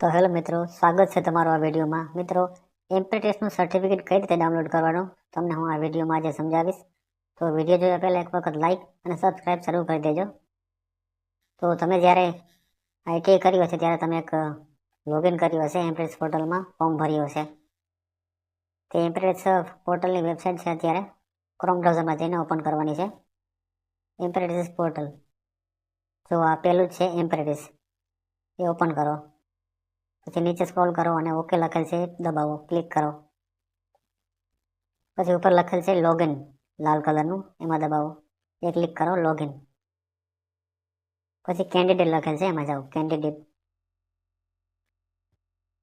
તો હેલો મિત્રો, સ્વાગત છે તમારું આ વિડીયોમાં. મિત્રો, એમ્પ્રેટિસનું સર્ટિફિકેટ કઈ રીતે ડાઉનલોડ કરવાનું તમને હું આ વિડીયોમાં આજે સમજાવીશ. તો વિડીયો જોયા પહેલાં એક વખત લાઇક અને સબસ્ક્રાઇબ શરૂ કરી દેજો. તો તમે જ્યારે આઈટીઆઈ કર્યું હશે ત્યારે તમે એક લોગિન કર્યું હશે એમ્પ્રેટિસ પોર્ટલમાં, ફોર્મ ભર્યું હશે. તે એમ્પ્રેટિસ પોર્ટલની વેબસાઇટ છે, અત્યારે ક્રોમ બ્રાઉઝરમાં જઈને ઓપન કરવાની છે. એમ્પ્રેટિસ પોર્ટલ, જો આ પહેલું જ છે એમ્પ્રેટિસ, એ ઓપન કરો. પછી નીચે સ્ક્રોલ કરો અને ઓકે લખેલ છે દબાવો, ક્લિક કરો. પછી ઉપર લખેલ છે લોગિન લાલ કલરનું, એમાં દબાવો, એ ક્લિક કરો, લોગિન. પછી કેન્ડિડેટ લખેલ છે, એમાં જાઓ, કેન્ડિડેટ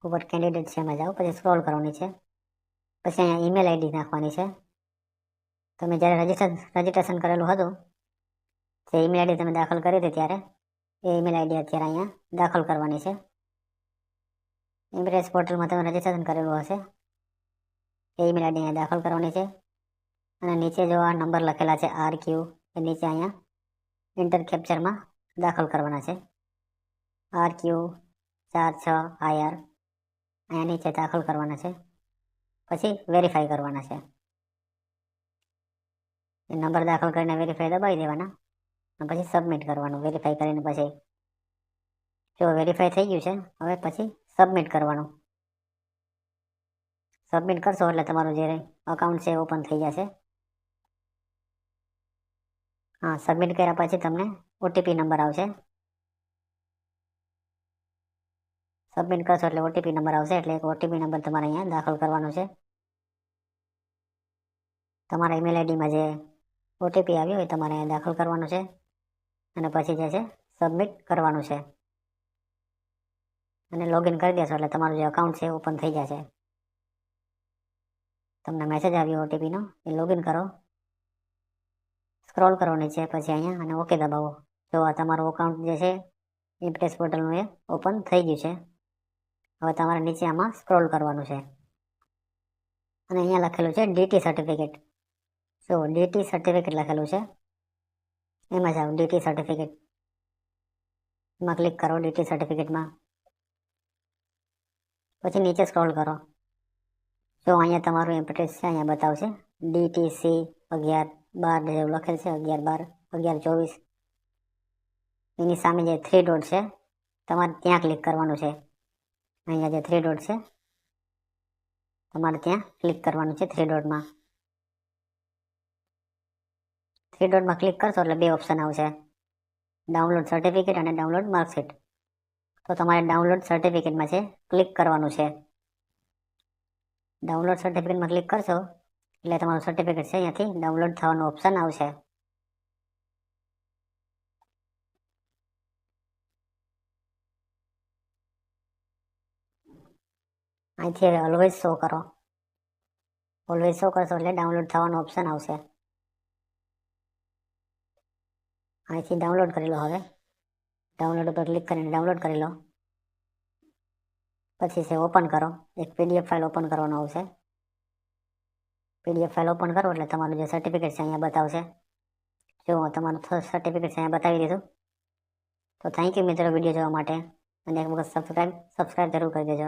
ઉપર કેન્ડિડેટ છે, એમાં જાઓ. પછી સ્ક્રોલ કરો નીચે. પછી અહીંયા ઈમેલ આઈડી નાખવાની છે. તમે જ્યારે રજીસ્ટ્રેશન કરેલું હતું જે ઈમેલ આઈડી તમે દાખલ કરી હતી ત્યારે એ ઈમેલ આઈડી અત્યારે અહીંયા દાખલ કરવાની છે. એમ્પ્રેટિસ પોર્ટલમાં તમે રજીસ્ટ્રેશન કરેલું હશે એ ઈમેલ આઈડી અહીંયા દાખલ કરવાની છે. અને નીચે જો આ નંબર લખેલા છે RQ, એ નીચે અહીંયા ઇન્ટર કેપ્ચરમાં દાખલ કરવાના છે. RQ46IR અહીંયા નીચે દાખલ કરવાના છે. પછી વેરીફાઈ કરવાના છે. એ નંબર દાખલ કરીને વેરીફાઈ દબાવી દેવાના અને પછી સબમિટ કરવાનું. વેરીફાઈ કરીને પછી જો વેરીફાઈ થઈ ગયું છે, હવે પછી સબમિટ કરવાનું. સબમિટ કરશો એટલે તમારું જે અકાઉન્ટ છે ઓપન થઈ જશે. હા, સબમિટ કર્યા પછી તમને ઓટીપી નંબર આવશે. સબમિટ કરશો એટલે ઓટીપી નંબર આવશે, એટલે એક ઓટીપી નંબર તમારે અહીંયા દાખલ કરવાનો છે. તમારા ઈમેલ આઈડીમાં જે ઓટીપી આવ્યો એ તમારે અહીંયા દાખલ કરવાનો છે અને પછી જે છે સબમિટ કરવાનું છે. અને લોગિન કરી દેશો એટલે તમારું જે અકાઉન્ટ છે ઓપન થઈ જશે. તમને મેસેજ આવ્યો ઓટીપીનો, એ લોગિન કરો, સ્ક્રોલ કરો નીચે, પછી અહીંયા અને ઓકે દબાવો. જો આ તમારું અકાઉન્ટ જે છે એમ્પ્રેટિસ પોર્ટલનું એ ઓપન થઈ ગયું છે. હવે તમારે નીચે આમાં સ્ક્રોલ કરવાનું છે અને અહીંયા લખેલું છે ડીટી સર્ટિફિકેટ. જો ડીટી સર્ટિફિકેટ લખેલું છે, એમાં જાઓ, ડીટી સર્ટિફિકેટ એમાં ક્લિક કરો. ડીટી સર્ટિફિકેટમાં પછી નીચે સ્ક્રોલ કરો. જો અહીંયા તમારું એમ્પ્રેટિસ છે, અહીંયા બતાવશે DTC 11/12 જેવું લખેલ છે, 11/12, 11/24. એની સામે જે 3 ડોટ છે તમારે ત્યાં ક્લિક કરવાનું છે. અહીંયા જે 3 ડોટ છે તમારે ત્યાં ક્લિક કરવાનું છે. 3 ડોટમાં ક્લિક કરશો એટલે બે ઓપ્શન આવશે, ડાઉનલોડ સર્ટિફિકેટ અને ડાઉનલોડ માર્કશીટ. તો તમારે ડાઉનલોડ સર્ટિફિકેટમાં છે ક્લિક કરવાનું છે. ડાઉનલોડ સર્ટિફિકેટમાં ક્લિક કરશો એટલે તમારું સર્ટિફિકેટ છે અહીંયાથી ડાઉનલોડ થવાનું ઓપ્શન આવશે. અહીંથી હવે ઓલવેઝ શો કરો. ઓલવેઝ શો કરશો એટલે ડાઉનલોડ થવાનું ઓપ્શન આવશે. અહીંથી ડાઉનલોડ કરી લો. હવે ડાઉનલોડ ઉપર ક્લિક કરીને ડાઉનલોડ કરી લો. પછી છે ઓપન કરો. એક PDF ફાઇલ ઓપન કરવાનો આવશે. PDF ફાઇલ ઓપન કરો એટલે તમારું જે સર્ટિફિકેટ છે અહીંયા બતાવશે. જો તમારું સર્ટિફિકેટ છે અહીંયા બતાવી દીધું. તો થેન્ક યુ મિત્રો વિડીયો જોવા માટે, અને એક વખત સબસ્ક્રાઈબ જરૂર કરી દેજો.